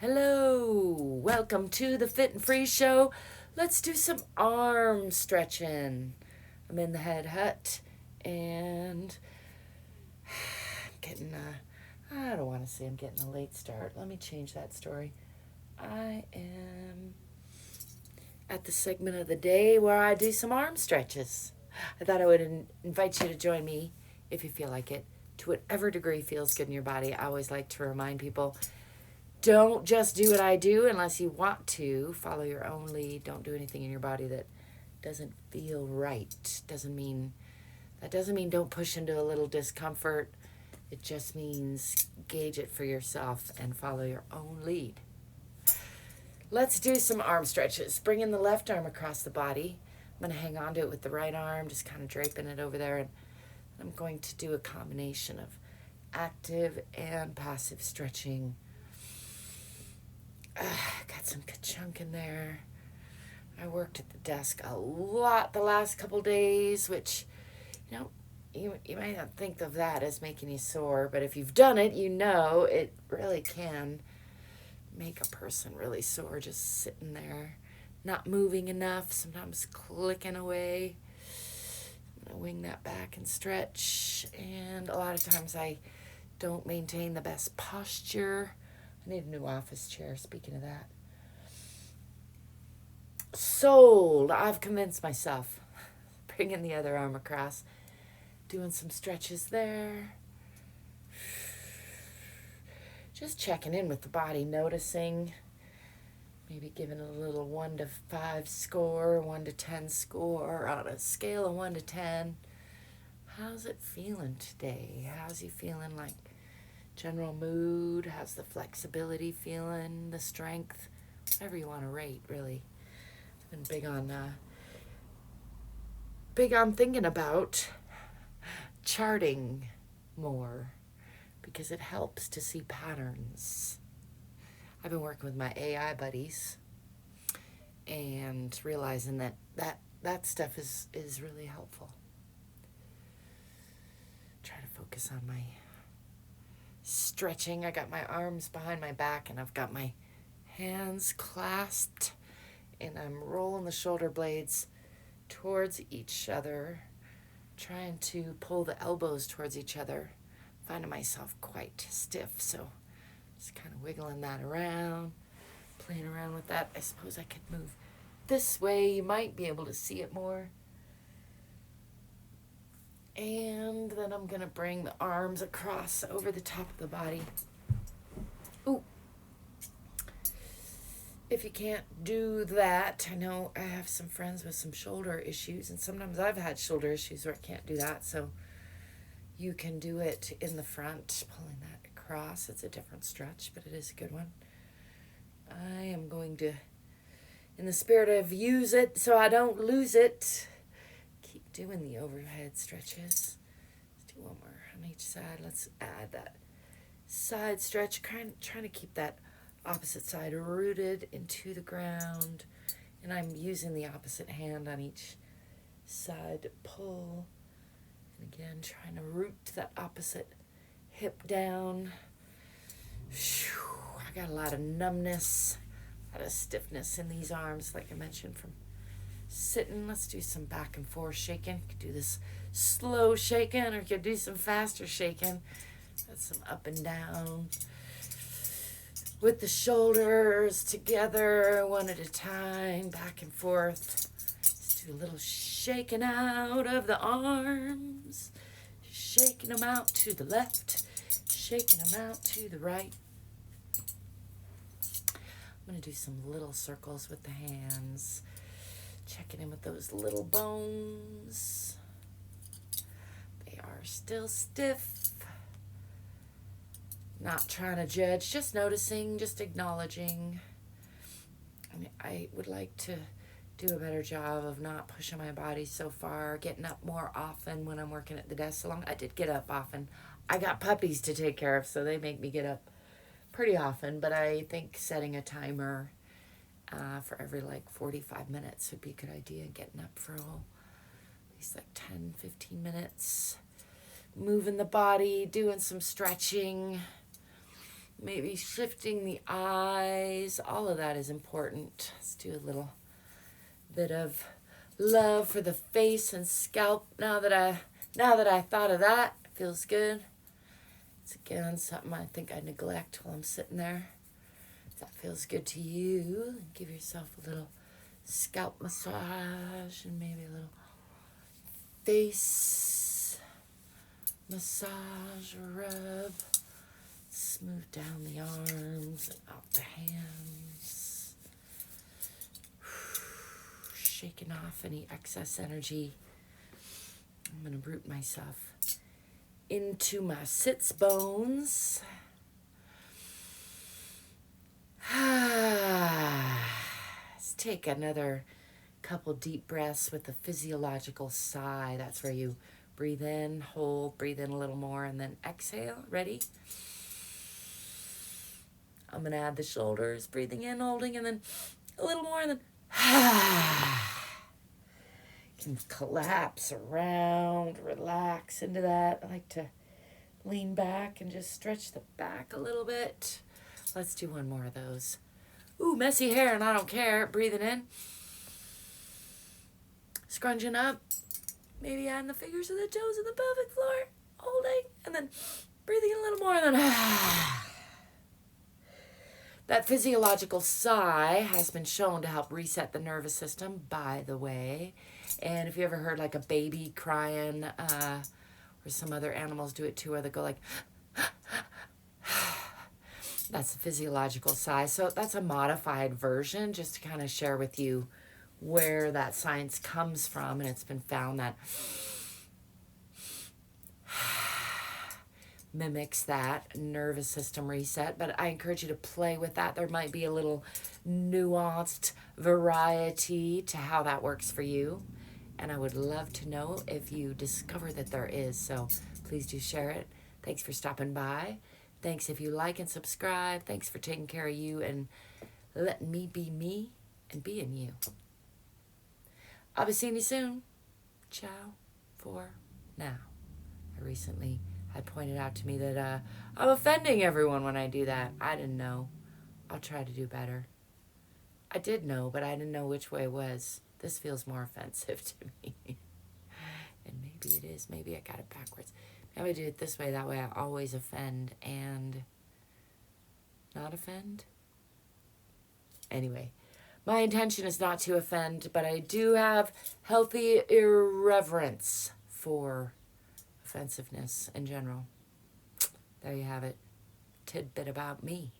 Hello, welcome to the Fit and Free Show. Let's do some arm stretching. I'm in the Head Hutt and I'm getting I don't want to say I'm getting a late start. Let me change that story. I am at the segment of the day where I do some arm stretches. I thought I would invite you to join me if you feel like it, to whatever degree feels good in your body. I always like to remind people, don't just do what I do unless you want to. Follow your own lead. Don't do anything in your body that doesn't feel right. Doesn't mean don't push into a little discomfort. It just means gauge it for yourself and follow your own lead. Let's do some arm stretches. Bringing the left arm across the body. I'm going to hang on to it with the right arm, just kind of draping it over there. And I'm going to do a combination of active and passive stretching. Got some ka-chunk in there. I worked at the desk a lot the last couple days, which, you might not think of that as making you sore, but if you've done it, you know it really can make a person really sore just sitting there, not moving enough, sometimes clicking away. I'm going to wing that back and stretch, and a lot of times I don't maintain the best posture. I need a new office chair, speaking of that. Sold. I've convinced myself. Bringing the other arm across. Doing some stretches there. Just checking in with the body, noticing. Maybe giving a little 1 to 5 score, 1 to 10 score on a scale of 1 to 10. How's it feeling today? How's you feeling like? General mood, how's the flexibility feeling, the strength, whatever you want to rate, really. I've been big on thinking about charting more because it helps to see patterns. I've been working with my AI buddies and realizing that stuff is really helpful. Try to focus on my stretching. I got my arms behind my back and I've got my hands clasped and I'm rolling the shoulder blades towards each other, trying to pull the elbows towards each other, finding myself quite stiff, so just kind of wiggling that around, playing around with that. I suppose I could move this way. You might be able to see it more. And then I'm going to bring the arms across over the top of the body. Ooh. If you can't do that, I know I have some friends with some shoulder issues, and sometimes I've had shoulder issues where I can't do that, so you can do it in the front, pulling that across. It's a different stretch, but it is a good one. I am going to, in the spirit of use it so I don't lose it, keep doing the overhead stretches. Let's do one more on each side. Let's add that side stretch, trying to keep that opposite side rooted into the ground. And I'm using the opposite hand on each side to pull. And again, trying to root that opposite hip down. I got a lot of numbness, a lot of stiffness in these arms, like I mentioned, from sitting. Let's do some back and forth shaking. You could do this slow shaking, or you could do some faster shaking. That's some up and down with the shoulders together, one at a time, back and forth. Let's do a little shaking out of the arms, shaking them out to the left, shaking them out to the right. I'm going to do some little circles with the hands, checking in with those little bones. They are still stiff. Not trying to judge, just noticing, just acknowledging. I would like to do a better job of not pushing my body so far, getting up more often when I'm working at the desk so long. I did get up often. I got puppies to take care of, so they make me get up pretty often, but I think setting a timer for every 45 minutes would be a good idea. Getting up for at least 10, 15 minutes. Moving the body, doing some stretching. Maybe shifting the eyes. All of that is important. Let's do a little bit of love for the face and scalp. Now that I thought of that, it feels good. It's again something I think I neglect while I'm sitting there. If that feels good to you, give yourself a little scalp massage and maybe a little face massage rub. Smooth down the arms and out the hands. Shaking off any excess energy. I'm going to root myself into my sits bones. Let's take another couple deep breaths with a physiological sigh. That's where you breathe in, hold, breathe in a little more, and then exhale. Ready? I'm going to add the shoulders, breathing in, holding, and then a little more, and then can collapse around, relax into that. I like to lean back and just stretch the back a little bit. Let's do one more of those. Ooh, messy hair, and I don't care. Breathing in. Scrunching up. Maybe adding the fingers of the toes of the pelvic floor. Holding, and then breathing in a little more, and then That physiological sigh has been shown to help reset the nervous system, by the way. And if you ever heard like a baby crying, or some other animals do it too, where they go like, that's the physiological sigh. So that's a modified version, just to kind of share with you where that science comes from. And it's been found that mimics that nervous system reset, but I encourage you to play with that. There might be a little nuanced variety to how that works for you, and I would love to know if you discover that there is, so please do share it. Thanks for stopping by. Thanks if you like and subscribe. Thanks for taking care of you and letting me be me and being you. I'll be seeing you soon. Ciao for now. I recently had pointed out to me that I'm offending everyone when I do that. I didn't know. I'll try to do better. I did know, but I didn't know which way it was. This feels more offensive to me. And maybe it is. Maybe I got it backwards. Maybe I do it this way. That way I always offend and not offend. Anyway, my intention is not to offend, but I do have healthy irreverence for offensiveness in general. There you have it. Tidbit about me.